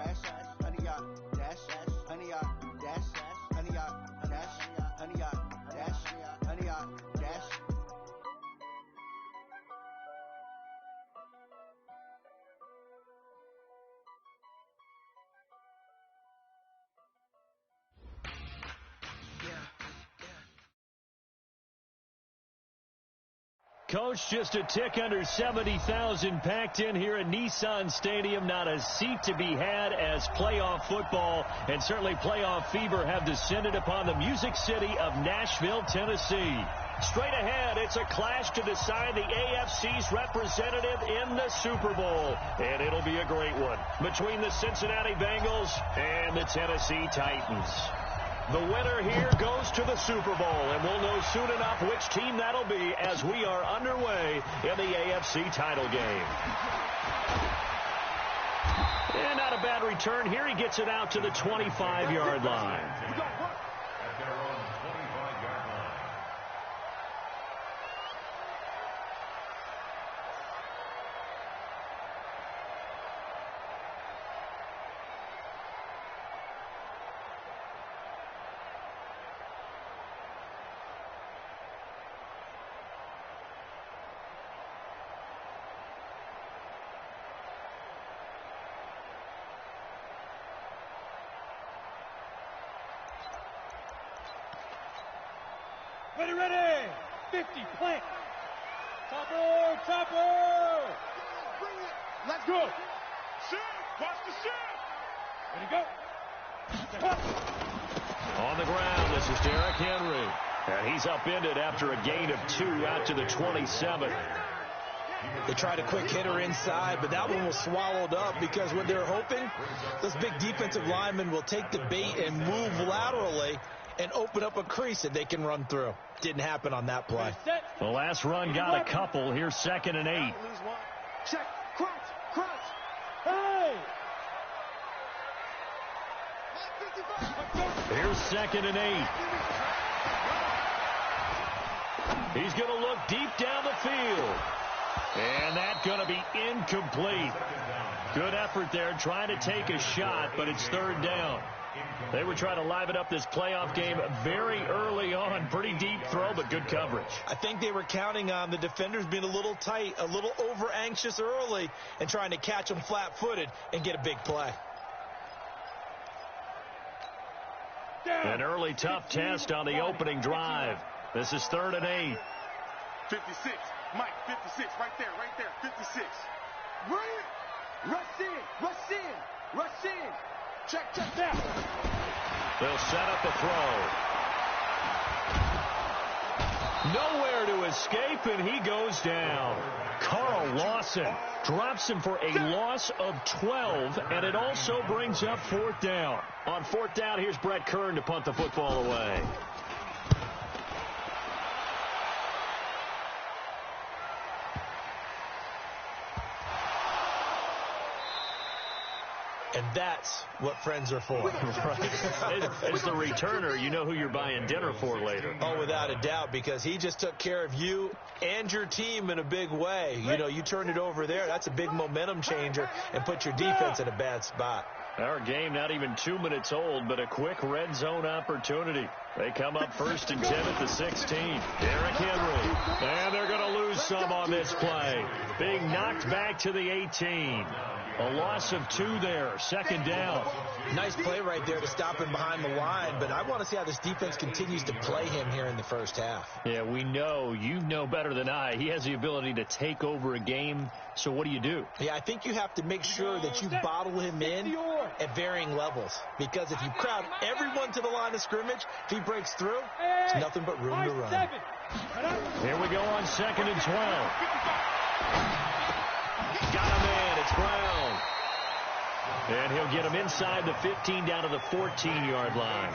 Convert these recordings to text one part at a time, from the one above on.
crash, honey yacht, dash, honey yacht, dash, honey yacht, dash, honey yacht, dash, honey yacht, dash. Coach, just a tick under 70,000 packed in here at Nissan Stadium. Not a seat to be had as playoff football and certainly playoff fever have descended upon the Music City of Nashville, Tennessee. Straight ahead, it's a clash to decide the AFC's representative in the Super Bowl. And it'll be a great one between the Cincinnati Bengals and the Tennessee Titans. The winner here goes to the Super Bowl, and we'll know soon enough which team that'll be as we are underway in the AFC title game. And not a bad return here. He gets it out to the 25-yard line. Ready, 50, plant. Topper. Bring it. Let's go. Shoot, watch the shoot. Ready, go. On the ground, this is Derrick Henry. And he's upended after a gain of 2 out to the 27. They tried a quick hitter inside, but that one was swallowed up because what they're hoping, those big defensive linemen will take the bait and move laterally and open up a crease that they can run through. Didn't happen on that play. The last run got a couple. Here's 2nd and 8. Check, crunch. Hey! Here's 2nd and 8. He's going to look deep down the field. And that's going to be incomplete. Good effort there trying to take a shot, but it's 3rd down. They were trying to liven up this playoff game very early on. Pretty deep throw, but good coverage. I think they were counting on the defenders being a little tight, a little over-anxious early, and trying to catch them flat-footed and get a big play. An early tough test on the opening drive. This is 3rd and 8. 56. Mike, 56. Right there. 56. Bring it. Rush in. Check down. They'll set up a throw. Nowhere to escape, and he goes down. Carl Lawson drops him for a loss of 12, and it also brings up 4th down. On 4th down, here's Brett Kern to punt the football away. And that's what friends are for. Right. As the returner, you know who you're buying dinner for later. Oh, without a doubt, because he just took care of you and your team in a big way. You know, you turned it over there. That's a big momentum changer and put your defense in a bad spot. Our game not even 2 minutes old, but a quick red zone opportunity. They come up 1st and 10 at the 16. Derrick Henry. And they're going to lose some on this play. Being knocked back to the 18. A loss of 2 there. 2nd down. Nice play right there to stop him behind the line, but I want to see how this defense continues to play him here in the first half. Yeah, we know. You know better than I. He has the ability to take over a game, so what do? Yeah, I think you have to make sure that you bottle him in at varying levels, because if you crowd everyone to the line of scrimmage, if he breaks through, it's nothing but room to run. Here we go on 2nd and 12. Got him in. It's Brown. And he'll get him inside the 15 down to the 14-yard line.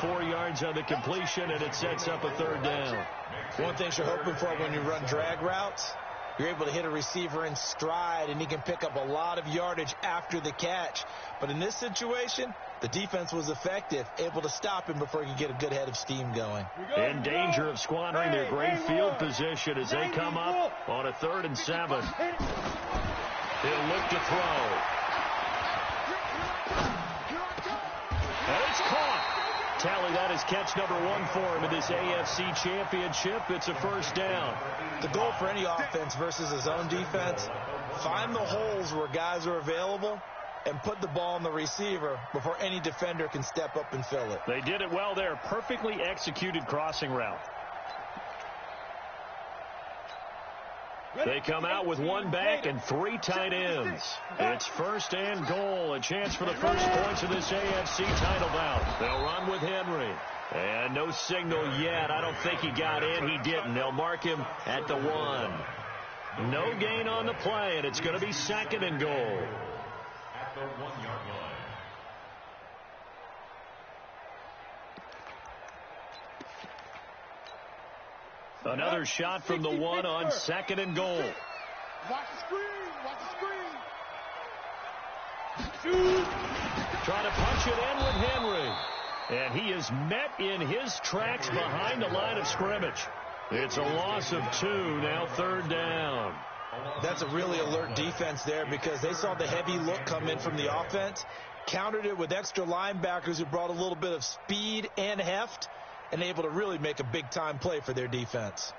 4 yards on the completion, and it sets up a 3rd down. One thing you're hoping for when you run drag routes, you're able to hit a receiver in stride, and he can pick up a lot of yardage after the catch. But in this situation, the defense was effective, able to stop him before he could get a good head of steam going. In danger of squandering their great field position as they come up on a 3rd and 7. He'll look to throw. And it's caught. Tally that is catch number 1 for him in this AFC Championship. It's a first down. The goal for any offense versus a zone defense, find the holes where guys are available and put the ball on the receiver before any defender can step up and fill it. They did it well there. Perfectly executed crossing route. They come out with 1 back and 3 tight ends. It's first and goal. A chance for the first points of this AFC title bout. They'll run with Henry. And no signal yet. I don't think he got in. He didn't. They'll mark him at the 1. No gain on the play, and it's going to be second and goal. At the 1-yard line. Another shot from the 1 on second and goal. Watch the screen. Watch the screen. Shoot. Trying to punch it in with Henry. And he is met in his tracks behind the line of scrimmage. It's a loss of 2, now third down. That's a really alert defense there because they saw the heavy look come in from the offense, countered it with extra linebackers who brought a little bit of speed and heft, and able to really make a big-time play for their defense.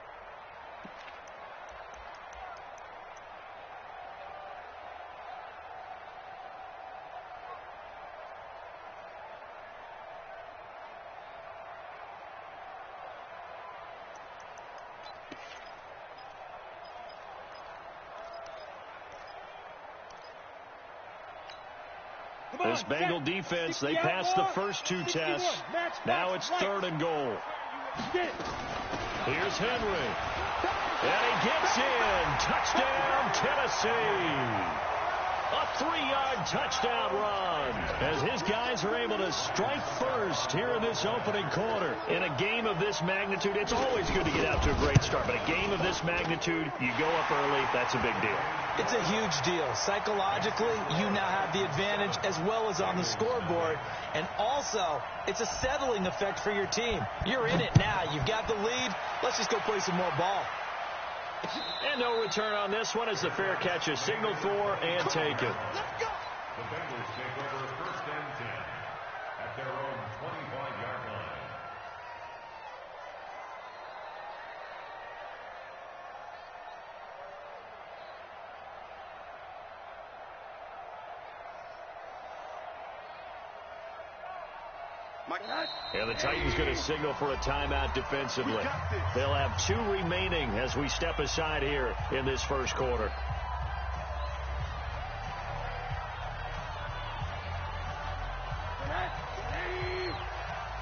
This Bengal defense, they passed the first 2 tests. Now it's third and goal. Here's Henry. And he gets in. Touchdown, Tennessee. A 3-yard touchdown run as his guys are able to strike first here in this opening quarter. In a game of this magnitude, it's always good to get out to a great start, but a game of this magnitude, you go up early, that's a big deal. It's a huge deal. Psychologically, you now have the advantage as well as on the scoreboard. And also, it's a settling effect for your team. You're in it now. You've got the lead. Let's just go play some more ball. And no return on this one as the fair catch is signaled for and taken. Let's go. The Bengals take over first and 10 at their own 25-yard line. And the Titans going to signal for a timeout defensively. They'll have 2 remaining as we step aside here in this first quarter.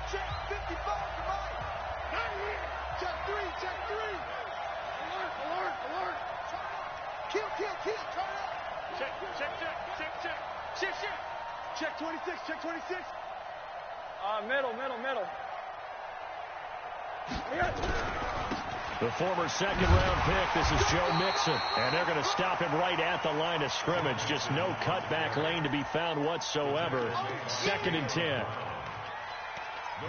Check 55, somebody. Not here. Check 3, check 3. Alert. Kill. Turn up. Check 26, check 26. Middle. The former second-round pick, this is Joe Mixon. And they're going to stop him right at the line of scrimmage. Just no cutback lane to be found whatsoever. Second and 10.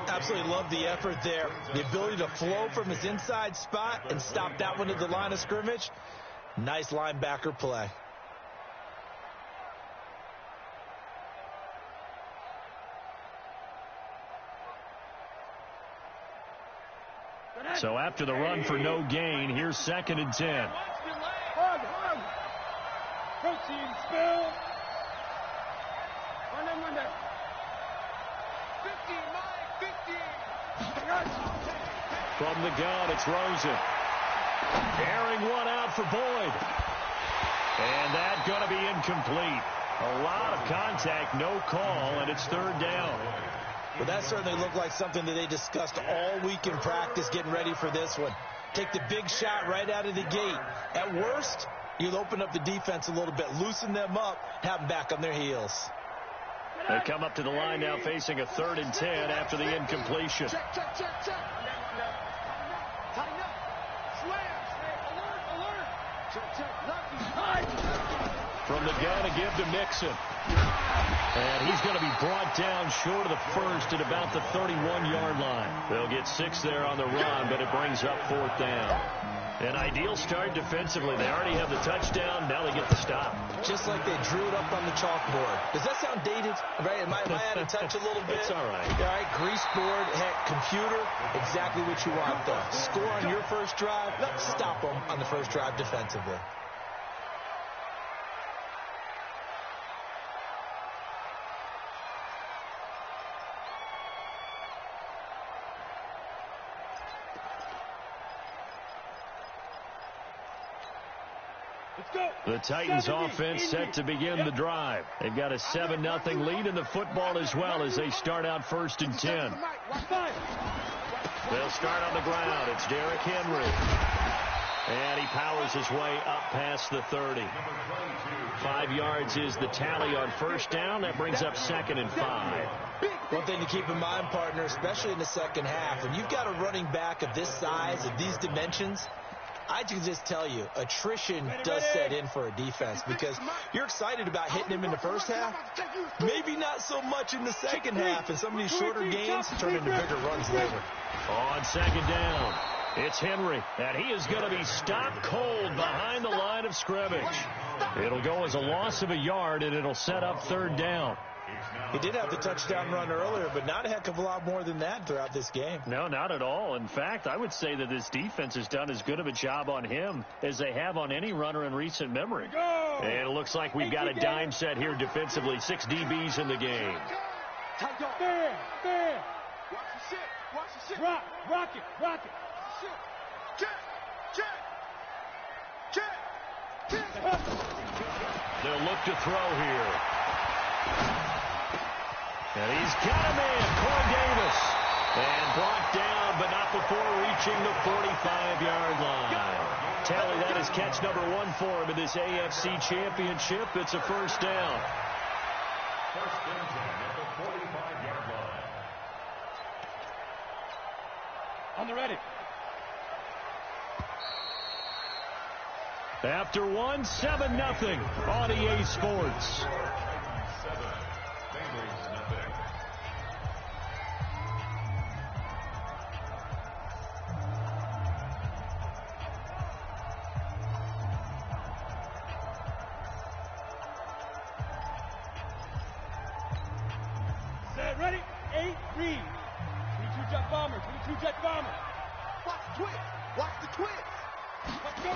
Absolutely love the effort there. The ability to flow from his inside spot and stop that one at the line of scrimmage. Nice linebacker play. So after the run for no gain, here's second and 10. Hug. Protein spill. Run there. 15. From the gun, it's Rosen. Airing one out for Boyd. And that's going to be incomplete. A lot of contact, no call, and it's third down. Well, that certainly looked like something that they discussed all week in practice getting ready for this one. Take the big shot right out of the gate. At worst, you'll open up the defense a little bit, loosen them up, have them back on their heels. They come up to the line now facing a 3rd and 10 after the incompletion. Check. Tighten up. Slam. Alert. Check. Lucky. From the gun, a give to Mixon. And he's going to be brought down short of the first at about the 31-yard line. They'll get 6 there on the run, but it brings up 4th down. An ideal start defensively. They already have the touchdown. Now they get the stop. Just like they drew it up on the chalkboard. Does that sound dated? Right? Am I out of touch a little bit? It's all right. All right, grease board, heck, computer, exactly what you want, though. Score on your first drive, stop them on the first drive defensively. The Titans offense set to begin the drive. They've got a 7-0 lead in the football as well as they start out 1st and 10. They'll start on the ground. It's Derrick Henry. And he powers his way up past the 30. 5 yards is the tally on first down. That brings up 2nd and 5. One thing to keep in mind, partner, especially in the second half, when you've got a running back of this size, of these dimensions, I can just tell you, attrition does set in for a defense because you're excited about hitting him in the first half. Maybe not so much in the second half, and some of these shorter gains turn into bigger runs later. On 2nd down, it's Henry, and he is going to be stopped cold behind the line of scrimmage. It'll go as a loss of a yard, and it'll set up 3rd down. He did have the touchdown run earlier, but not a heck of a lot more than that throughout this game. No, not at all. In fact, I would say that this defense has done as good of a job on him as they have on any runner in recent memory. And it looks like we've got a dime set here defensively. 6 DBs in the game. Fair. Watch the shit. Rock it. Check. They'll look to throw here. And he's got a man, Corey Davis. And brought down, but not before reaching the 45-yard line. Tally, that is catch number 1 for him in this AFC Championship. It's a 1st down. 1st and 10 at the 45-yard line. On the ready. After 1, 7-0 on EA Sports. Ready? 8, read. 22 jet bomber. Watch the twist. Let's go.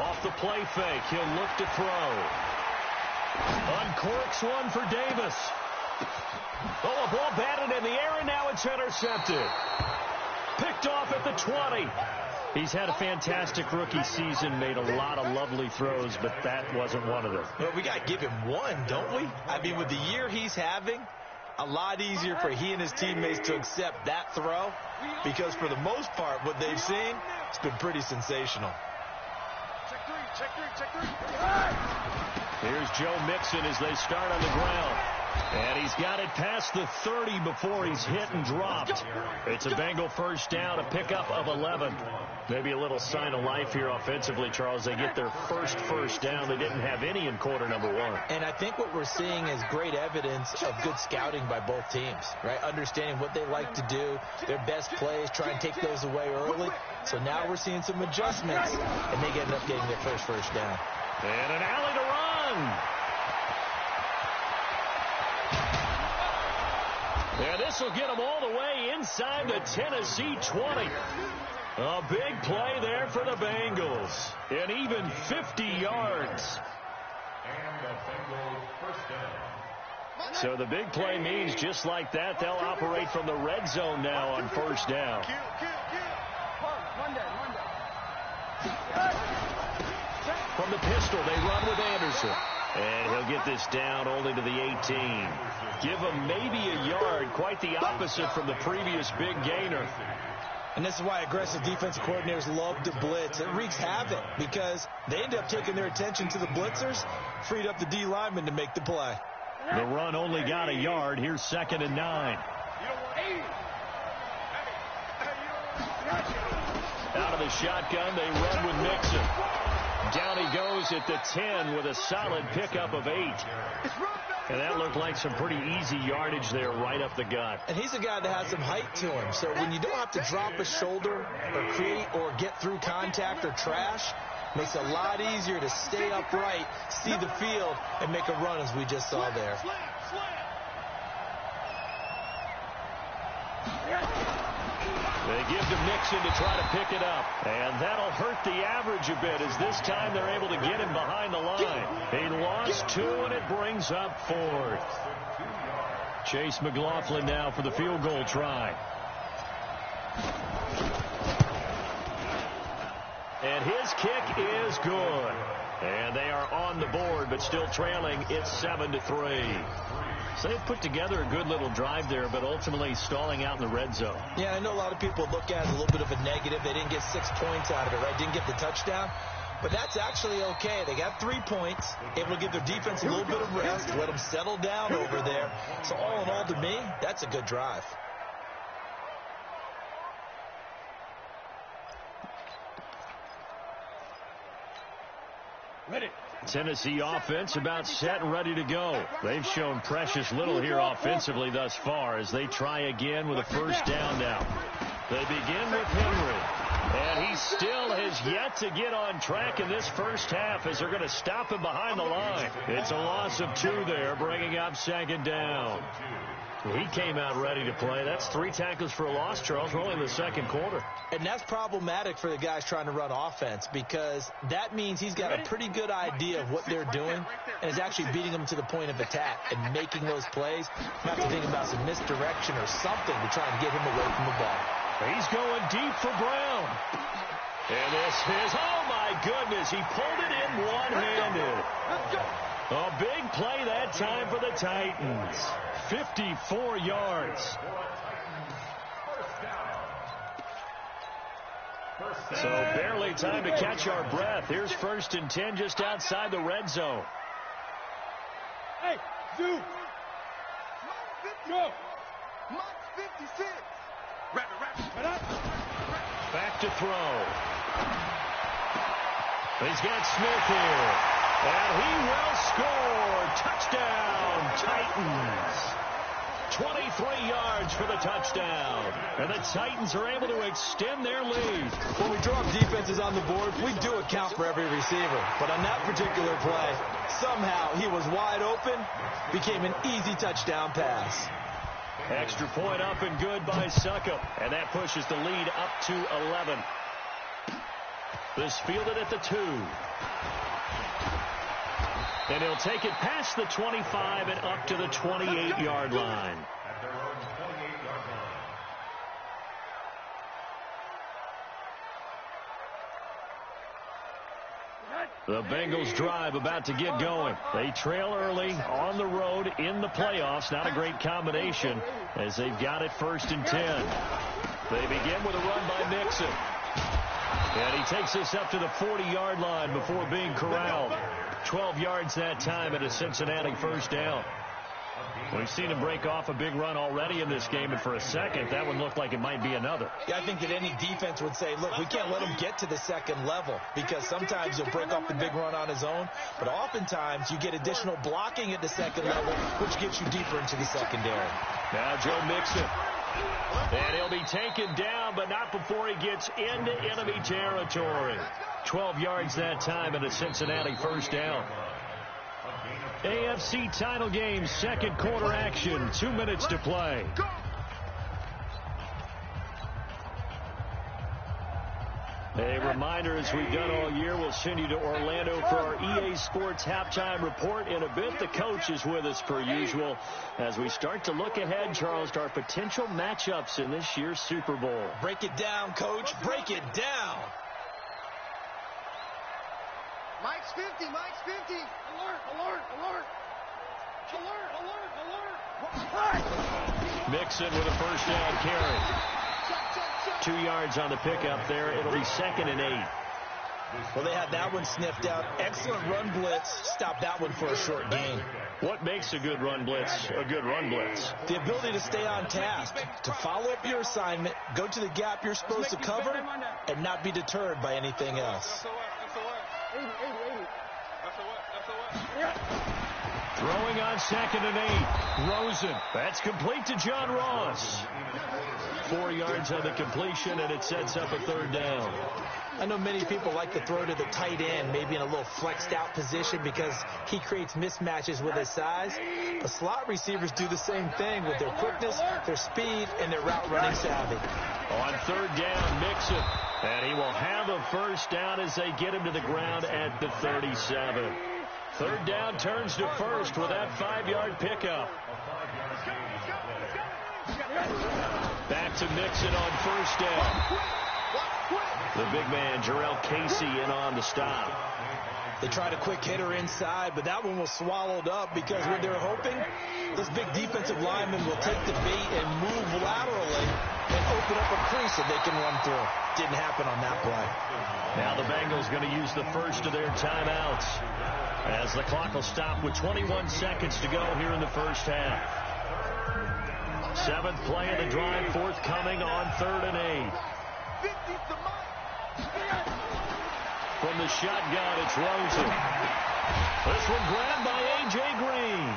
Off the play fake, he'll look to throw. Uncorks one for Davis. Oh, a ball batted in the air, and now it's intercepted. Picked off at the 20. He's had a fantastic rookie season, made a lot of lovely throws, but that wasn't one of them. Well, we got to give him one, don't we? I mean, with the year he's having, a lot easier for he and his teammates to accept that throw because for the most part, what they've seen, it's been pretty sensational. Check three. Here's Joe Mixon as they start on the ground. And he's got it past the 30 before he's hit and dropped. It's a Bengal 1st down, a pickup of 11. Maybe a little sign of life here offensively, Charles. They get their first down. They didn't have any in quarter number 1. And I think what we're seeing is great evidence of good scouting by both teams, right? Understanding what they like to do, their best plays, try and take those away early. So now we're seeing some adjustments, and they end up getting their first down. And an alley to run. And this will get them all the way inside the Tennessee 20. A big play there for the Bengals. An even 50 yards. And the Bengals 1st down. So the big play means just like that, they'll operate from the red zone now on 1st down. From the pistol, they run with Anderson. And he'll get this down only to the 18. Give him maybe a yard, quite the opposite from the previous big gainer. And this is why aggressive defensive coordinators love to blitz. It wreaks havoc because they end up taking their attention to the blitzers, freed up the D lineman to make the play. The run only got a yard. Here's 2nd and 9. Out of the shotgun, they run with Mixon. Down he goes at the 10 with a solid pickup of 8. And that looked like some pretty easy yardage there right up the gut. And he's a guy that has some height to him. So when you don't have to drop a shoulder or create or get through contact or trash, makes it a lot easier to stay upright, see the field, and make a run as we just saw there. They give to Mixon to try to pick it up. And that'll hurt the average a bit as this time they're able to get him behind the line. He lost 2, and it brings up 4th. Chase McLaughlin now for the field goal try. And his kick is good. And they are on the board, but still trailing. It's 7-3. So they've put together a good little drive there, but ultimately stalling out in the red zone. Yeah, I know a lot of people look at it as a little bit of a negative. They didn't get 6 points out of it, right? Didn't get the touchdown. But that's actually okay. They got 3 points, able to give their defense a little bit of rest, let them settle down over there. So all in all, to me, that's a good drive. Ready. Tennessee offense about set and ready to go. They've shown precious little here offensively thus far as they try again with a first down now. They begin with Henry. And he still has yet to get on track in this first half as they're going to stop him behind the line. It's a loss of 2 there, bringing up 2nd down. He came out ready to play. That's 3 tackles for a loss, Charles. We're only in the 2nd quarter. And that's problematic for the guys trying to run offense because that means he's got a pretty good idea of what they're doing and is actually beating them to the point of attack and making those plays. You have to think about some misdirection or something to try and get him away from the ball. He's going deep for Brown. And this is, oh my goodness, he pulled it in one-handed. A big play that time for the Titans. 54 yards. So barely time to catch our breath. Here's 1st and 10 just outside the red zone. Hey, Zoo. Go. Mach 56. Back to throw. He's got Smith here. And he will score. Touchdown, Titans. 23 yards for the touchdown. And the Titans are able to extend their lead. When we drop defenses on the board, we do account for every receiver. But on that particular play, somehow he was wide open, became an easy touchdown pass. Extra point up and good by Succop. And that pushes the lead up to 11. This fielded at the 2. And he'll take it past the 25 and up to the 28-yard line. The Bengals drive about to get going. They trail early on the road in the playoffs. Not a great combination as they've got it 1st and 10. They begin with a run by Mixon. And he takes us up to the 40-yard line before being corralled. 12 yards that time at a Cincinnati first down. We've seen him break off a big run already in this game, and for a second, that one looked like it might be another. Yeah, I think that any defense would say, look, we can't let him get to the 2nd level because sometimes he'll break off the big run on his own, but oftentimes you get additional blocking at the 2nd level, which gets you deeper into the secondary. Now Joe Mixon. And he'll be taken down, but not before he gets into enemy territory. 12 yards that time at a Cincinnati first down. AFC title game, 2nd quarter action. 2 minutes to play. A reminder, as we've done all year, we'll send you to Orlando for our EA Sports halftime report in a bit. The coach is with us per usual as we start to look ahead, Charles, to our potential matchups in this year's Super Bowl. Break it down, Coach. Break it down. Mike's 50. Mike's 50. Alert, alert, alert. Alert, alert, alert. Mixon with a first down carry. 2 yards on the pickup there. It'll be 2nd and 8. Well, they had that one sniffed out. Excellent run blitz. Stop that one for a short gain. What makes a good run blitz a good run blitz? The ability to stay on task, to follow up your assignment, go to the gap you're supposed to cover, and not be deterred by anything else. Throwing on 2nd and 8. Rosen. That's complete to John Ross. 4 yards on the completion, and it sets up a 3rd down. I know many people like to throw to the tight end, maybe in a little flexed out position because he creates mismatches with his size. But slot receivers do the same thing with their quickness, their speed, and their route running savvy. On 3rd down, Mixon. And he will have a 1st down as they get him to the ground at the 37. 3rd down turns to 1st with that 5-yard pickup. Back to Mixon on 1st down. The big man, Jarrell Casey, in on the stop. They tried a quick hitter inside, but that one was swallowed up because what they're hoping, this big defensive lineman will take the bait and move laterally and open up a crease that they can run through. Didn't happen on that play. Now the Bengals going to use the first of their timeouts as the clock will stop with 21 seconds to go here in the first half. 7th play of the drive, forthcoming on 3rd and 8. From the shotgun, it's Rosen. This one grabbed by A.J. Green.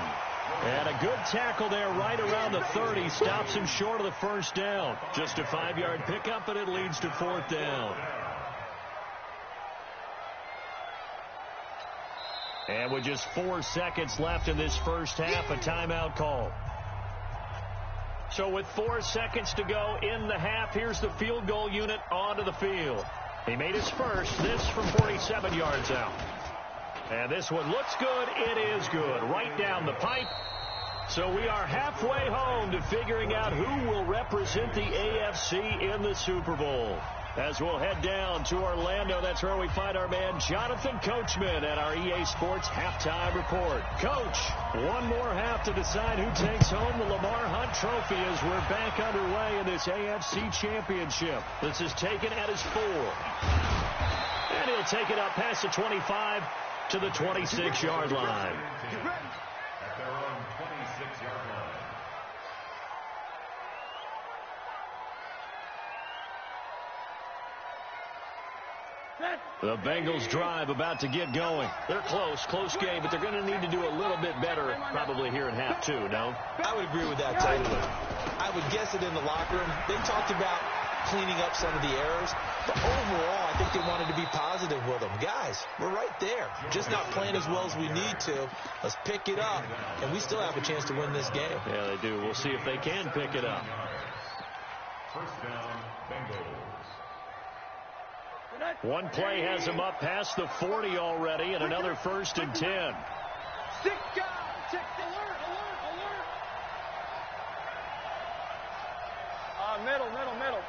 And a good tackle there right around the 30. Stops him short of the 1st down. Just a 5-yard pickup, and it leads to 4th down. And with just 4 seconds left in this first half, a timeout call. So with 4 seconds to go in the half, here's the field goal unit onto the field. He made his first, this from 47 yards out. And this one looks good. It is good. Right down the pipe. So we are halfway home to figuring out who will represent the AFC in the Super Bowl. As we'll head down to Orlando, that's where we find our man Jonathan Coachman at our EA Sports Halftime Report. Coach, one more half to decide who takes home the Lamar Hunt Trophy as we're back underway in this AFC Championship. This is taken at his 4. And he'll take it up past the 25 to the 26-yard line. At their own 26-yard line. The Bengals drive about to get going. They're close game, but they're going to need to do a little bit better probably here in half 2, no? I would agree with that totally. I would guess it in the locker room. They talked about cleaning up some of the errors, but overall, I think they wanted to be positive with them. Guys, we're right there. Just not playing as well as we need to. Let's pick it up, and we still have a chance to win this game. Yeah, they do. We'll see if they can pick it up. 1st down, Bengals. One play has him up past the 40 already, and another 1st and 10. Alert! Middle.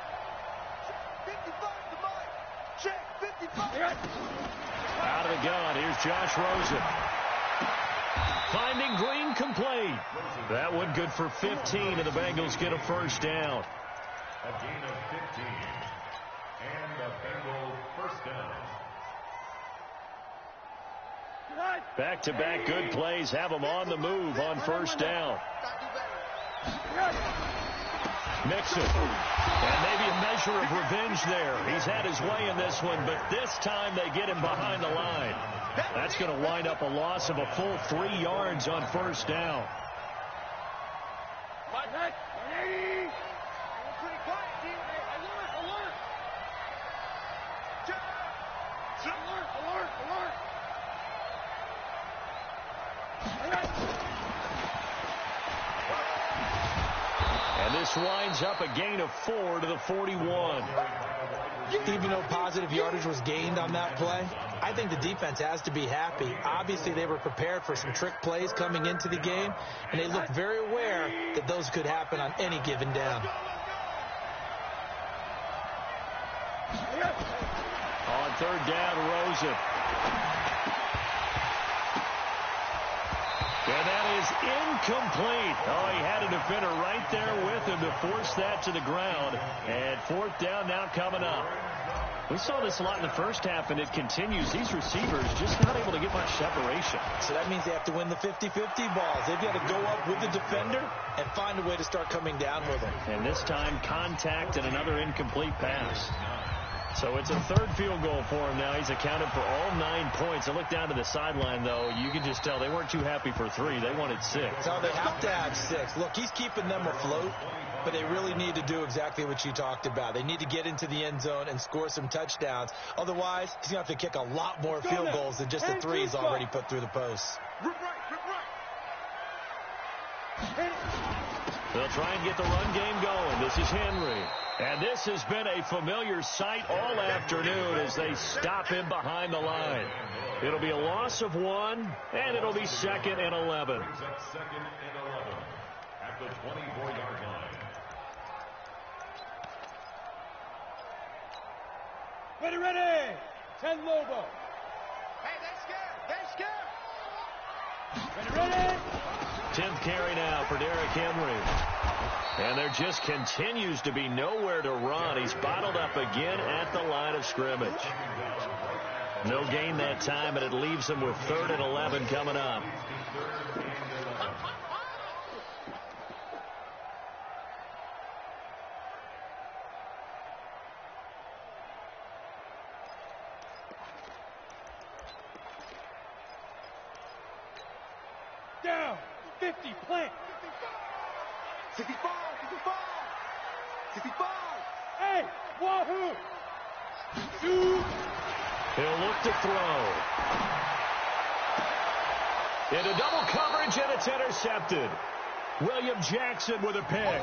55 to mine. Check, 55. Out of the gun, here's Josh Rosen. Finding Green complete. That one good for 15, and the Bengals get a 1st down. A gain of 15. And a Bengal 1st down. Back-to-back good plays have them on the move on 1st down. Mixon. And maybe a measure of revenge there. He's had his way in this one, but this time they get him behind the line. That's going to wind up a loss of a full 3 yards on 1st down. And this winds up a gain of 4 to the 41. Even though positive yardage was gained on that play, I think the defense has to be happy. Obviously, they were prepared for some trick plays coming into the game, and they looked very aware that those could happen on any given down. On 3rd down, Rosen. And that is incomplete. Oh, he had a defender right there with him to force that to the ground. And 4th down now coming up. We saw this a lot in the first half, and it continues. These receivers just not able to get much separation. So that means they have to win the 50-50 balls. They've got to go up with the defender and find a way to start coming down with them. And this time, contact and another incomplete pass. So it's a third field goal for him now. He's accounted for all 9 points. I look down to the sideline, though. You can just tell they weren't too happy for 3. They wanted 6. So they have to have 6. Look, he's keeping them afloat, but they really need to do exactly what you talked about. They need to get into the end zone and score some touchdowns. Otherwise, he's going to have to kick a lot more field goals than just the 3 he's already put through the posts. They'll try and get the run game going. This is Henry. And this has been a familiar sight all afternoon as they stop him behind the line. It'll be a loss of 1, and it'll be 2nd and 11. At the 24-yard line. Ready. 10 Lobo. Hey, they're scared. Ready. 10th carry now for Derrick Henry. And there just continues to be nowhere to run. He's bottled up again at the line of scrimmage. No gain that time, and it leaves him with 3rd and 11 coming up. Down. 50. Plant. 65. 65. Hey, wahoo! Shoot! He'll look to throw. Into double coverage, and it's intercepted. William Jackson with a pick.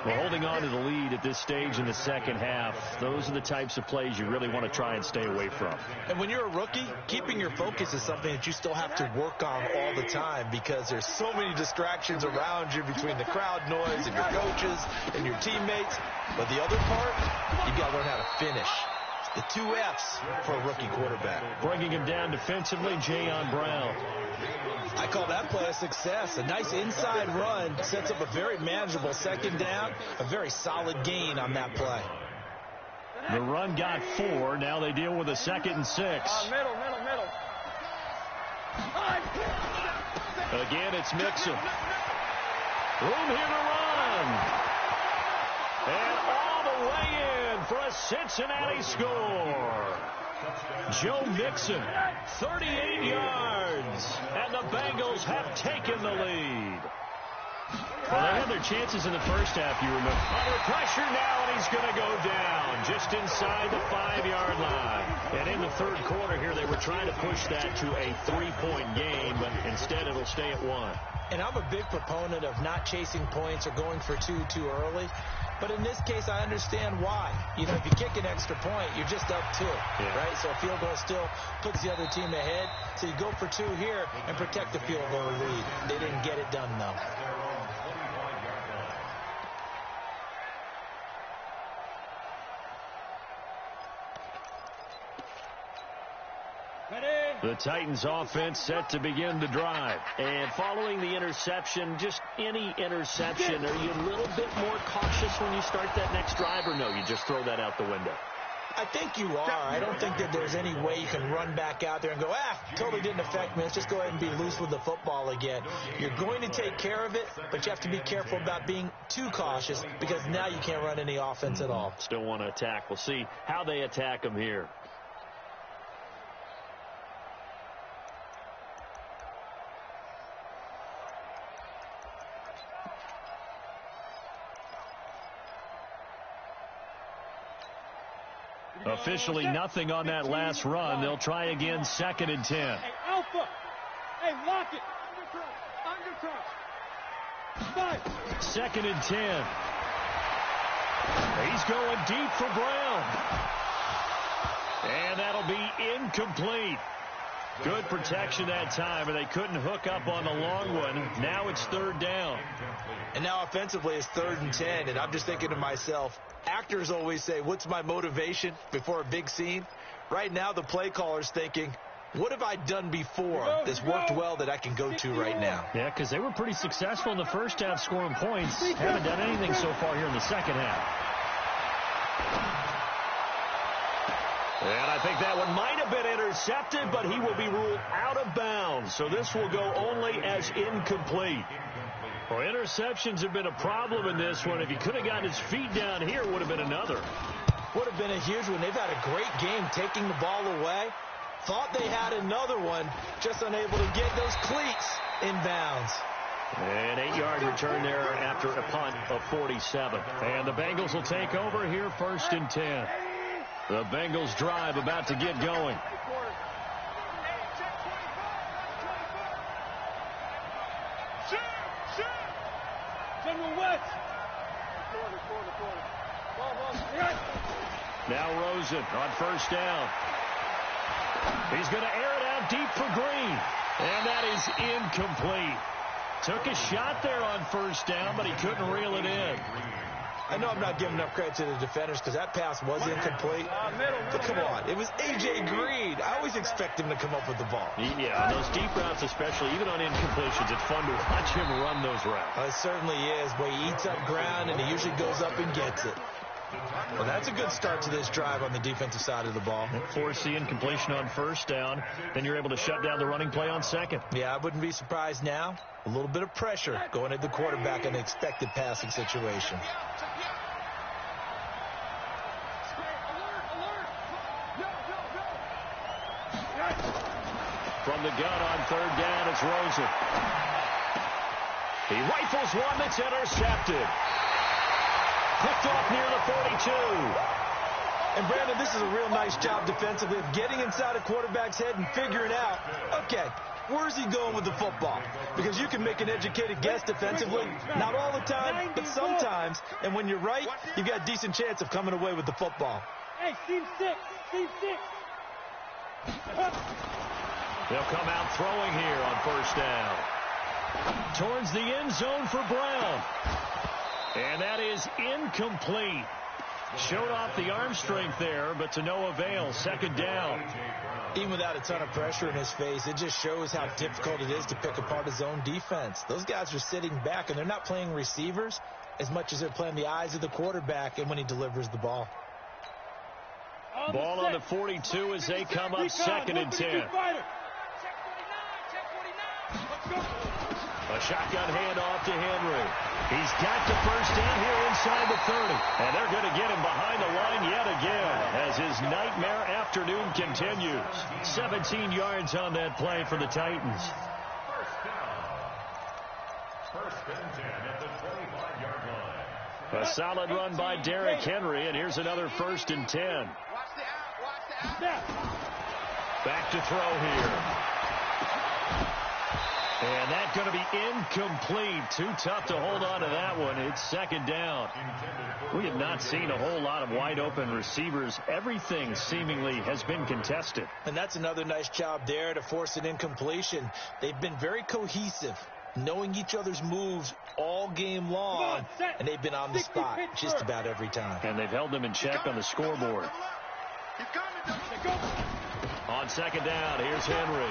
We're holding on to the lead at this stage in the second half. Those are the types of plays you really want to try and stay away from. And when you're a rookie, keeping your focus is something that you still have to work on all the time because there's so many distractions around you between the crowd noise and your coaches and your teammates. But the other part, you got to learn how to finish. The 2 F's for a rookie quarterback. Bringing him down defensively, Jayon Brown. I call that play a success. A nice inside run sets up a very manageable 2nd down, a very solid gain on that play. The run got 4. Now they deal with a 2nd and 6. Middle. Again, it's Mixon. Room here to run. And all the way in for a Cincinnati score. Joe Mixon, 38 yards, and the Bengals have taken the lead. Well, they had their chances in the first half, you remember. Under pressure now, and he's going to go down just inside the 5-yard line. And in the third quarter here, they were trying to push that to a 3-point game, but instead it'll stay at 1. And I'm a big proponent of not chasing points or going for 2 too early. But in this case, I understand why. You know, if you kick an extra point, you're just up 2, right? So a field goal still puts the other team ahead. So you go for 2 here and protect the field goal lead. They didn't get it done, though. The Titans offense set to begin the drive. And following the interception, just any interception, are you a little bit more cautious when you start that next drive, or no, you just throw that out the window? I think you are. I don't think that there's any way you can run back out there and go, totally didn't affect me. Let's just go ahead and be loose with the football again. You're going to take care of it, but you have to be careful about being too cautious because now you can't run any offense at all. Still want to attack. We'll see how they attack them here. Officially nothing on that last run. They'll try again, 2nd and 10. Hey, Alpha. Hey, lock it. Undercut. 2nd and 10. He's going deep for Brown. And that'll be incomplete. Good protection that time, and they couldn't hook up on the long one. Now it's 3rd down. And now offensively it's 3rd and 10, and I'm just thinking to myself, actors always say, what's my motivation before a big scene? Right now the play caller's thinking, what have I done before that's worked well that I can go to right now? Yeah, because they were pretty successful in the first half scoring points. Haven't done anything so far here in the second half. And I think that one might have been intercepted, but he will be ruled out of bounds. So this will go only as incomplete. Well, interceptions have been a problem in this one. If he could have gotten his feet down here, it would have been another. Would have been a huge one. They've had a great game taking the ball away. Thought they had another one, just unable to get those cleats inbounds. An 8-yard return there after a punt of 47. And the Bengals will take over here, 1st and 10. The Bengals drive about to get going. General West. Now Rosen on 1st down. He's going to air it out deep for Green. And that is incomplete. Took a shot there on 1st down, but he couldn't reel it in. I know I'm not giving enough credit to the defenders because that pass was incomplete. But come on, it was A.J. Green. I always expect him to come up with the ball. Yeah, on those deep routes especially, even on incompletions, it's fun to watch him run those routes. It certainly is, but he eats up ground and he usually goes up and gets it. Well, that's a good start to this drive on the defensive side of the ball. Force the incompletion on 1st down, then you're able to shut down the running play on 2nd. Yeah, I wouldn't be surprised now. A little bit of pressure going at the quarterback in the expected passing situation. From the gun on 3rd down, it's Rosen. He rifles one that's intercepted. Picked off near the 42. And, Brandon, this is a real nice job defensively of getting inside a quarterback's head and figuring out, okay, where's he going with the football? Because you can make an educated guess defensively. Not all the time, but sometimes. And when you're right, you've got a decent chance of coming away with the football. Hey, Team 6. Team 6. They'll come out throwing here on 1st down. Towards the end zone for Brown. And that is incomplete. Showed off the arm strength there, but to no avail. 2nd down. Even without a ton of pressure in his face, it just shows how difficult it is to pick apart his own defense. Those guys are sitting back, and they're not playing receivers as much as they're playing the eyes of the quarterback and when he delivers the ball. Ball on the 42 as they come up 2nd and 10. A shotgun handoff to Henry. He's got the 1st down here inside the 30. And they're going to get him behind the line yet again as his nightmare afternoon continues. 17 yards on that play for the Titans. First and 10 at the 25-yard line. A solid run by Derrick Henry, and here's another 1st and 10. Watch the out. Back to throw here. And that's going to be incomplete. Too tough to hold on to that one. It's 2nd down. We have not seen a whole lot of wide open receivers. Everything seemingly has been contested. And that's another nice job there to force an incompletion. They've been very cohesive, knowing each other's moves all game long, and they've been on the spot just about every time. And they've held them in check on the scoreboard. On 2nd down, here's Henry.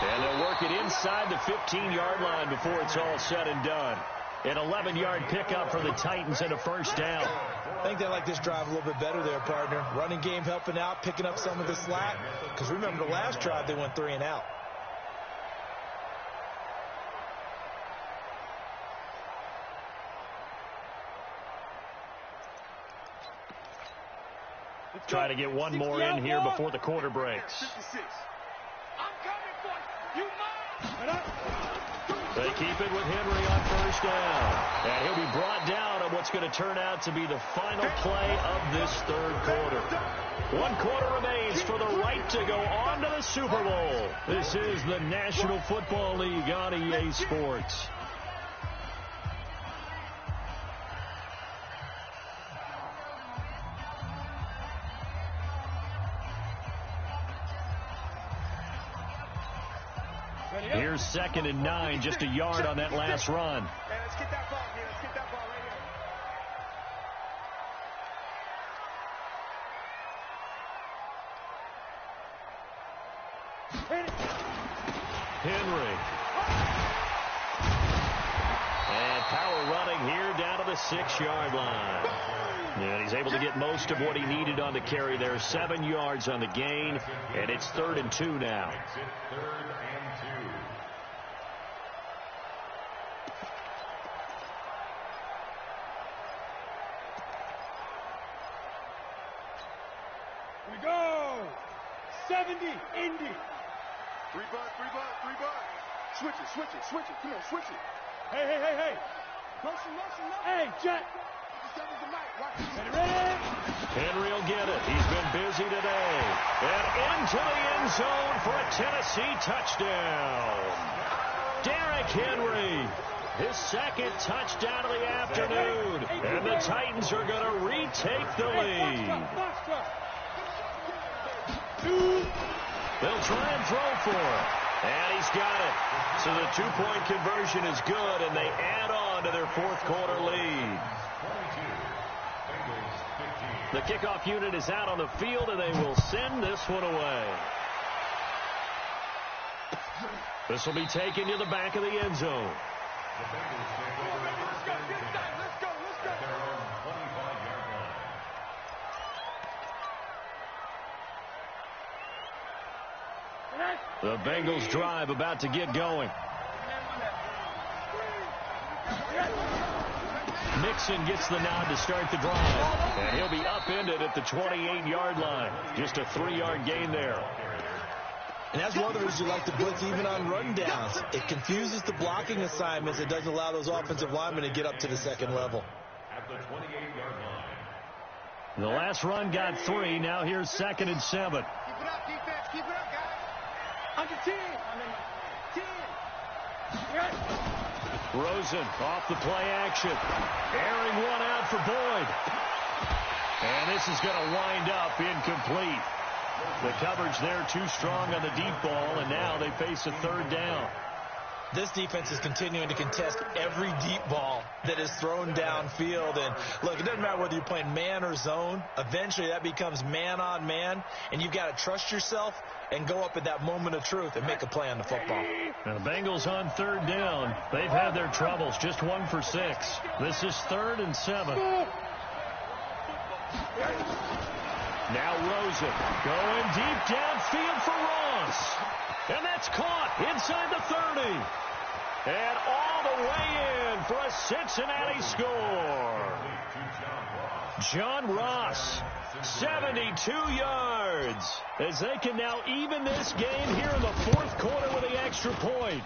And they'll work it inside the 15-yard line before it's all said and done. An 11-yard pickup for the Titans and a 1st down. I think they like this drive a little bit better there, partner. Running game helping out, picking up some of the slack. Because remember the last drive, they went 3 and out. Try to get one more in here before the quarter breaks. They keep it with Henry on 1st down. And he'll be brought down on what's going to turn out to be the final play of this 3rd quarter. 1 quarter remains for the right to go on to the Super Bowl. This is the National Football League on EA Sports. Here's 2nd and 9, just a yard on that last run. Hey, let's get that ball here. Let's get that ball right here. Henry. And power running here down to the 6-yard line. And he's able to get most of what he needed on the carry there. 7 yards on the gain, and it's 3rd and 2 now. 70, Indy. 3 bud, 3 bud, 3 bud. Switch it, switch it, switch it. Come on, switch it. Hey. Motion. Hey, Jet. Ready, ready. Henry will get it. He's been busy today. And into the end zone for a Tennessee touchdown. Derrick Henry, his second touchdown of the afternoon. And the Titans are going to retake the lead. They'll try and throw for it. And he's got it. So the two-point conversion is good, and they add on to their fourth quarter lead. The kickoff unit is out on the field, and they will send this one away. This will be taken to the back of the end zone. The Bengals drive about to get going. Mixon gets the nod to start the drive. And he'll be upended at the 28-yard line. Just a 3-yard gain there. And that's one of the reasons you like to blitz even on run downs. It confuses the blocking assignments. It doesn't allow those offensive linemen to get up to the second level. At the 28-yard line. The last run got 3. Now here's 2nd and 7. Keep it up, defense. Keep it up, guys. Under 10. 10. Rosen off the play action. Airing one out for Boyd. And this is going to wind up incomplete. The coverage there too strong on the deep ball, and now they face a 3rd down. This defense is continuing to contest every deep ball that is thrown downfield. And look, it doesn't matter whether you're playing man or zone. Eventually that becomes man on man, and you've got to trust yourself and go up at that moment of truth and make a play on the football. Now the Bengals on 3rd down. They've had their troubles, just 1 for 6. This is 3rd and 7. Now Rosen going deep downfield for Ross. And that's caught inside the 30. And all the way in for a Cincinnati score. John Ross, 72 yards, as they can now even this game here in the 4th quarter with the extra point.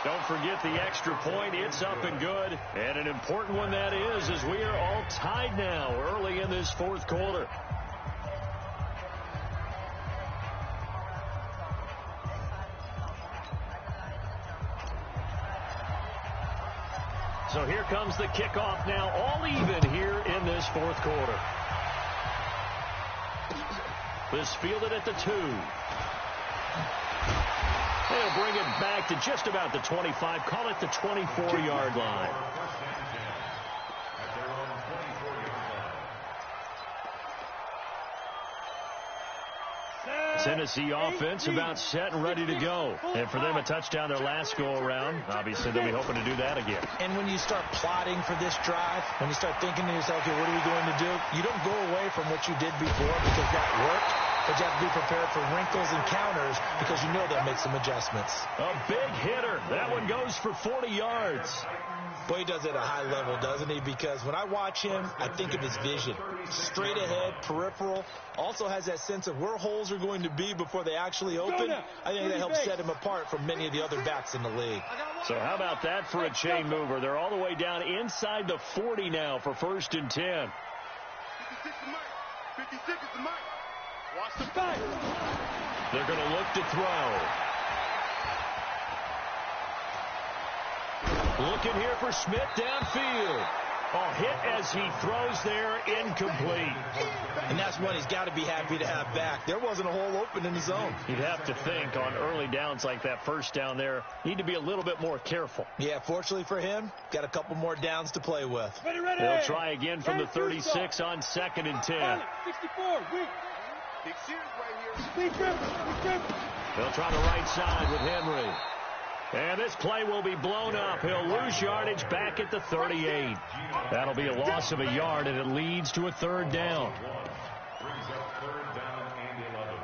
Don't forget the extra point. It's up and good. And an important one that is, as we are all tied now early in this 4th quarter. So here comes the kickoff now, all even here in this 4th quarter. This fielded at the 2. They'll bring it back to just about the 25, call it the 24-yard line. Tennessee offense about set and ready to go. And for them, a touchdown their last go-around. Obviously, they'll be hoping to do that again. And when you start plotting for this drive, when you start thinking to yourself, okay, what are we going to do? You don't go away from what you did before because that worked, but you have to be prepared for wrinkles and counters because you know they'll make some adjustments. A big hitter. That one goes for 40 yards. Boy, he does it at a high level, doesn't he? Because when I watch him, I think of his vision. Straight ahead, peripheral. Also has that sense of where holes are going to be before they actually open. I think that helps set him apart from many of the other backs in the league. So how about that for a chain mover? They're all the way down inside the 40 now for 1st and 10. 56 is Mike. 56 is the Mike. Watch the back. They're going to look to throw. Looking here for Smith downfield. Oh, hit as he throws there, incomplete. And that's one he's got to be happy to have back. There wasn't a hole open in the zone. You'd have to think on early downs like that, 1st down there, need to be a little bit more careful. Yeah, fortunately for him, got a couple more downs to play with. Ready, ready. They'll try again from the 36 on 2nd and 10. 64, weak. Big series right here. Big grip. They'll try the right side with Henry. And this play will be blown up. He'll lose yardage back at the 38. That'll be a loss of a yard, and it leads to a 3rd down. Brings up 3rd down and 11.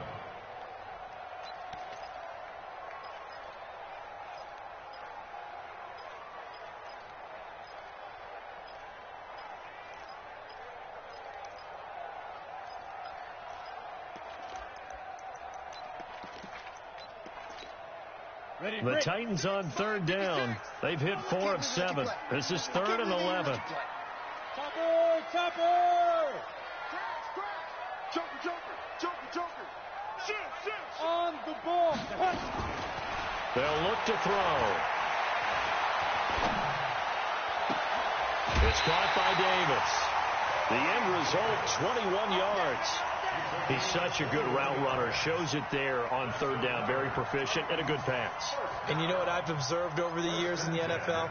The Titans on third down. They've hit 4 of 7. This is 3rd and 11. Topper! Topper! Joker, Joker, Joker, Joker. Sit. On the ball. They'll look to throw. It's caught by Davis. The end result, 21 yards. He's such a good route runner. Shows it there on third down. Very proficient and a good pass. And you know what I've observed over the years in the NFL?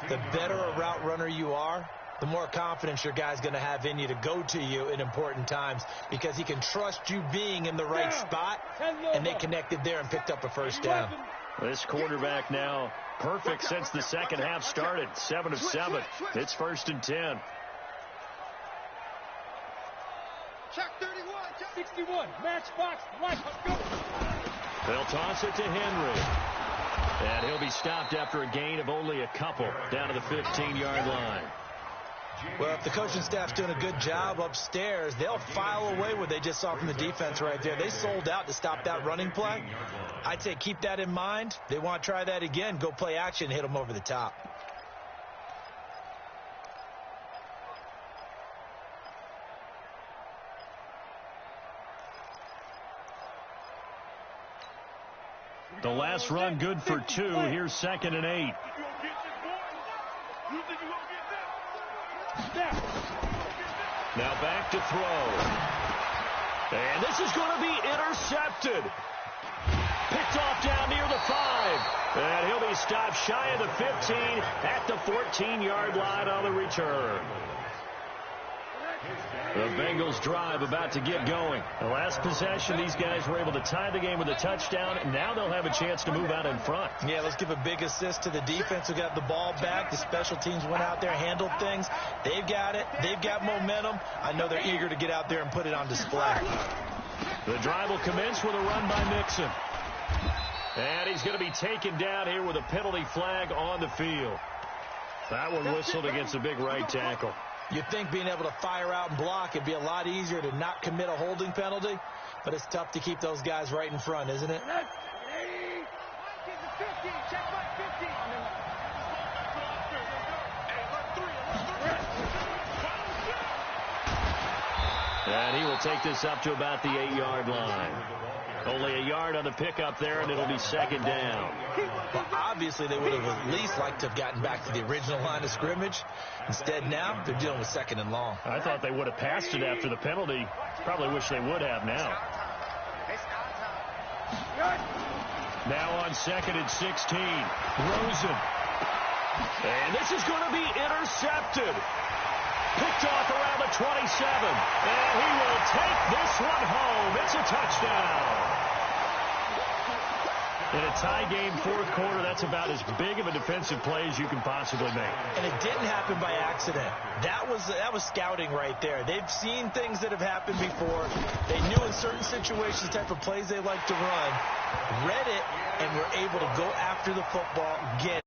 The better a route runner you are, the more confidence your guy's going to have in you to go to you in important times because he can trust you being in the right spot, and they connected there and picked up a first down. This quarterback now perfect since the second half started. 7 of 7. It's 1st and 10. Check 31. 61. Matchbox. Right. Let's go. They'll toss it to Henry. And he'll be stopped after a gain of only a couple down to the 15-yard line. Well, if the coaching staff's doing a good job upstairs, they'll file away what they just saw from the defense right there. They sold out to stop that running play. I'd say keep that in mind. They want to try that again. Go play action, hit them over the top. The last run good for 2. Here's 2nd and 8. Now back to throw. And this is going to be intercepted. Picked off down near the 5. And he'll be stopped shy of the 15 at the 14-yard line on the return. The Bengals drive about to get going. The last possession, these guys were able to tie the game with a touchdown, and now they'll have a chance to move out in front. Yeah, let's give a big assist to the defense who got the ball back. The special teams went out there, handled things. They've got it. They've got momentum. I know they're eager to get out there and put it on display. The drive will commence with a run by Mixon. And he's going to be taken down here with a penalty flag on the field. That one whistled against a big right tackle. You'd think being able to fire out and block it'd be a lot easier to not commit a holding penalty, but it's tough to keep those guys right in front, isn't it? And he will take this up to about the 8-yard line. Only a yard on the pickup there, and it'll be 2nd down. Well, obviously, they would have at least liked to have gotten back to the original line of scrimmage. Instead, now, they're dealing with 2nd and long. I thought they would have passed it after the penalty. Probably wish they would have now. Now on 2nd and 16. Rosen. And this is going to be intercepted. Picked off around the 27. And he will take this one home. It's a touchdown. In a tie game, 4th quarter, that's about as big of a defensive play as you can possibly make. And it didn't happen by accident. That was scouting right there. They've seen things that have happened before. They knew in certain situations the type of plays they like to run, read it, and were able to go after the football, get it.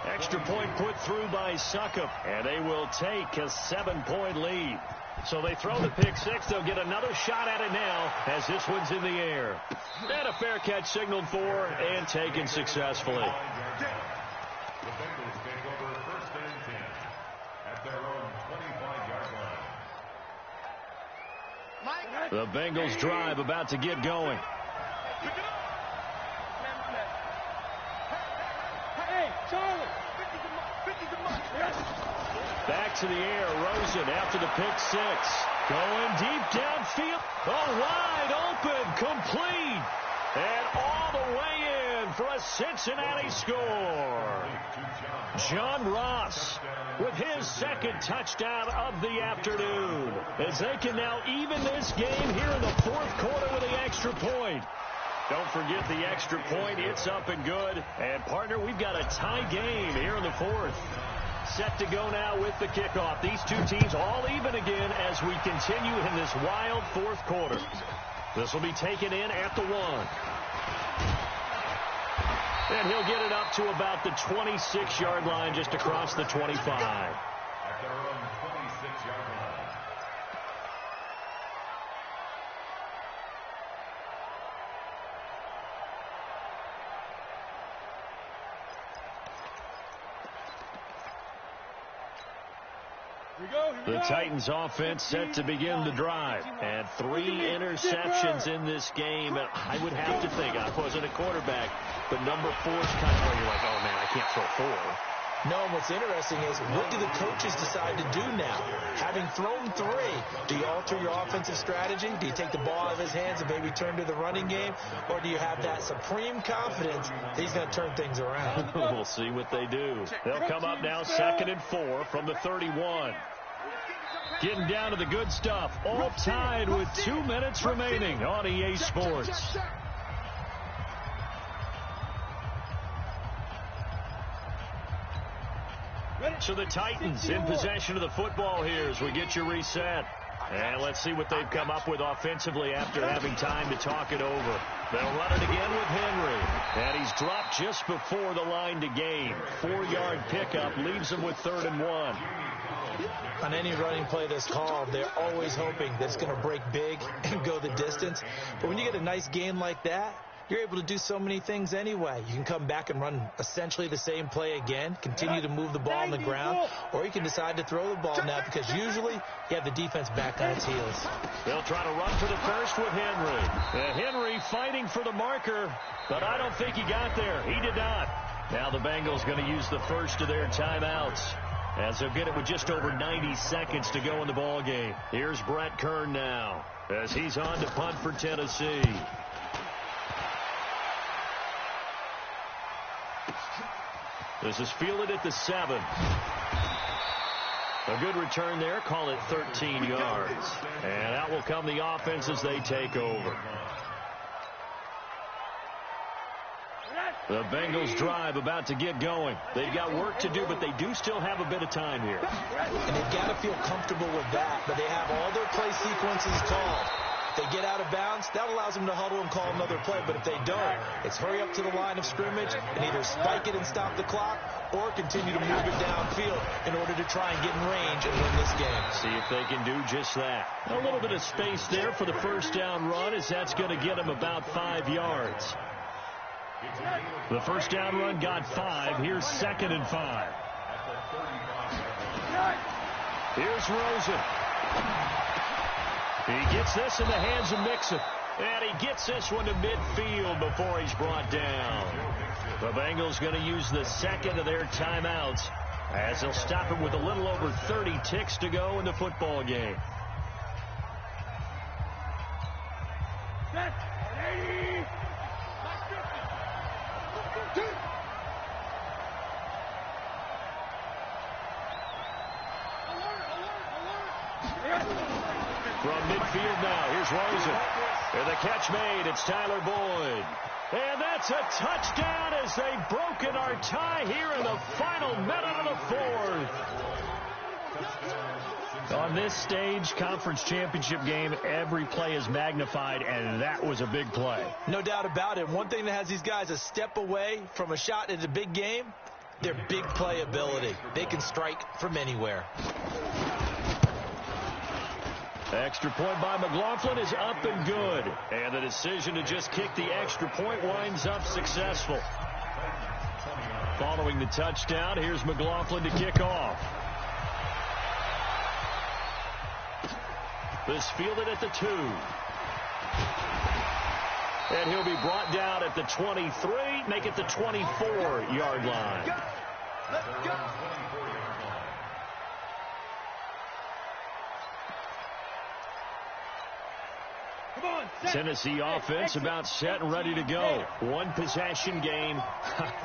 Extra point put through by Succop, and they will take a 7-point lead. So they throw the pick 6. They'll get another shot at it now as this one's in the air. And a fair catch signaled for and taken successfully. The Bengals take over 1st and 10 at their own 25-yard line. The Bengals drive about to get going. Hey, Charlie. Back to the air, Rosen after the pick 6. Going deep downfield. Oh, wide open, complete. And all the way in for a Cincinnati score. John Ross with his 2nd touchdown of the afternoon. As they can now even this game here in the 4th quarter with the extra point. Don't forget the extra point. It's up and good. And, partner, we've got a tie game here in the 4th. Set to go now with the kickoff. These two teams all even again as we continue in this wild 4th quarter. This will be taken in at the 1. And he'll get it up to about the 26-yard line just across the 25. At their own 26-yard line. The Titans offense set to begin the drive. And 3 interceptions in this game. And I would have to think, I wasn't a quarterback, but number 4 is kind of where you're like, oh, man, I can't throw 4. No, and what's interesting is, what do the coaches decide to do now? Having thrown 3, do you alter your offensive strategy? Do you take the ball out of his hands and maybe turn to the running game? Or do you have that supreme confidence that he's going to turn things around? We'll see what they do. They'll come up now 2nd and 4 from the 31. Getting down to the good stuff. All tied with 2 minutes remaining on EA Sports. So the Titans in possession of the football here as we get you reset. And let's see what they've come up with offensively after having time to talk it over. They'll run it again with Henry. And he's dropped just before the line to gain. 4-yard pickup leaves him with 3rd and 1. On any running play that's called, they're always hoping that it's going to break big and go the distance. But when you get a nice gain like that, you're able to do so many things anyway. You can come back and run essentially the same play again, continue to move the ball on the ground, or you can decide to throw the ball now because usually you have the defense back on its heels. They'll try to run for the first with Henry. Henry fighting for the marker, but I don't think he got there. He did not. Now the Bengals going to use the first of their timeouts, as they'll get it with just over 90 seconds to go in the ball game. Here's Brett Kern now as he's on to punt for Tennessee. This is fielded at the 7. A good return there. Call it 13 yards. And out will come the offense as they take over. The Bengals drive about to get going. They've got work to do, but they do still have a bit of time here. And they've got to feel comfortable with that, but they have all their play sequences called. If they get out of bounds, that allows them to huddle and call another play. But if they don't, it's hurry up to the line of scrimmage and either spike it and stop the clock or continue to move it downfield in order to try and get in range and win this game. See if they can do just that. A little bit of space there for the first down run, as that's going to get them about 5 yards. The first down run got 5. Here's 2nd and 5. Here's Rosen. He gets this in the hands of Mixon. And he gets this one to midfield before he's brought down. The Bengals going to use the 2nd of their timeouts, as they'll stop it with a little over 30 ticks to go in the football game. From midfield now, here's Rosen. And the catch made, it's Tyler Boyd. And that's a touchdown as they've broken our tie here in the final minute of the 4th. On this stage, conference championship game, every play is magnified, and that was a big play. No doubt about it. One thing that has these guys a step away from a shot in a big game, their big play ability. They can strike from anywhere. Extra point by McLaughlin is up and good. And the decision to just kick the extra point winds up successful. Following the touchdown, here's McLaughlin to kick off. This fielded at the 2. And he'll be brought down at the 23, make it the 24-yard line. Let's go. Tennessee offense about set and ready to go. One possession game.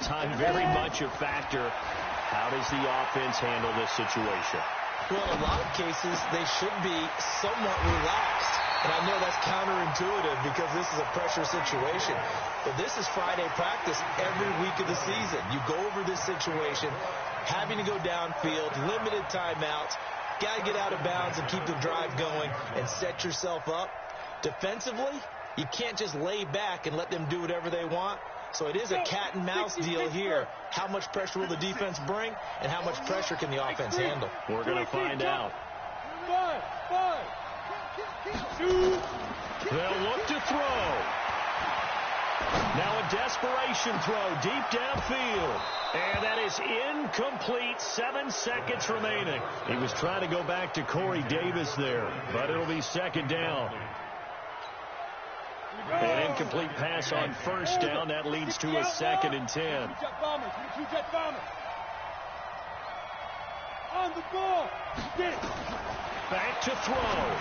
Time very much a factor. How does the offense handle this situation? Well, in a lot of cases, they should be somewhat relaxed. And I know that's counterintuitive because this is a pressure situation. But this is Friday practice every week of the season. You go over this situation, having to go downfield, limited timeouts, got to get out of bounds and keep the drive going and set yourself up. Defensively, you can't just lay back and let them do whatever they want. So it is a cat and mouse deal here. How much pressure will the defense bring, and how much pressure can the offense handle? We're going to find out. They'll look to throw. Now a desperation throw deep downfield. And that is incomplete. 7 seconds remaining. He was trying to go back to Corey Davis there, but it'll be second down. An incomplete pass on first down. That leads to a 2nd and 10. On the ball. Back to throw.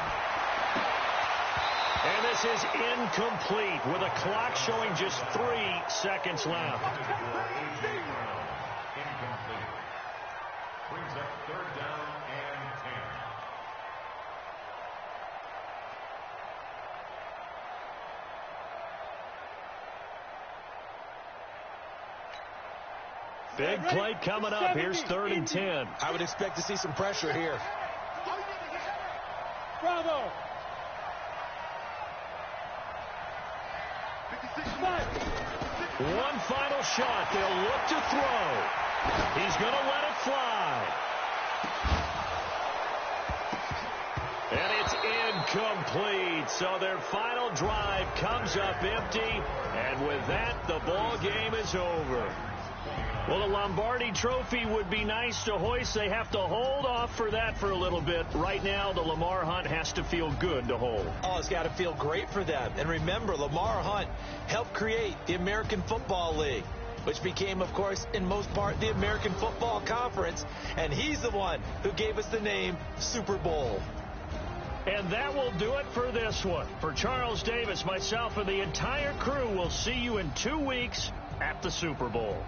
And this is incomplete with a clock showing just 3 seconds left. Incomplete. Brings up 3rd down and 10. Big play coming up. Here's 3rd and 10. I would expect to see some pressure here. Bravo. 1 final shot. They'll look to throw. He's going to let it fly. And it's incomplete. So their final drive comes up empty. And with that, the ball game is over. Well, the Lombardi Trophy would be nice to hoist. They have to hold off for that for a little bit. Right now, the Lamar Hunt has to feel good to hold. Oh, it's got to feel great for them. And remember, Lamar Hunt helped create the American Football League, which became, of course, in most part, the American Football Conference. And he's the one who gave us the name Super Bowl. And that will do it for this one. For Charles Davis, myself, and the entire crew, we'll see you in 2 weeks at the Super Bowl.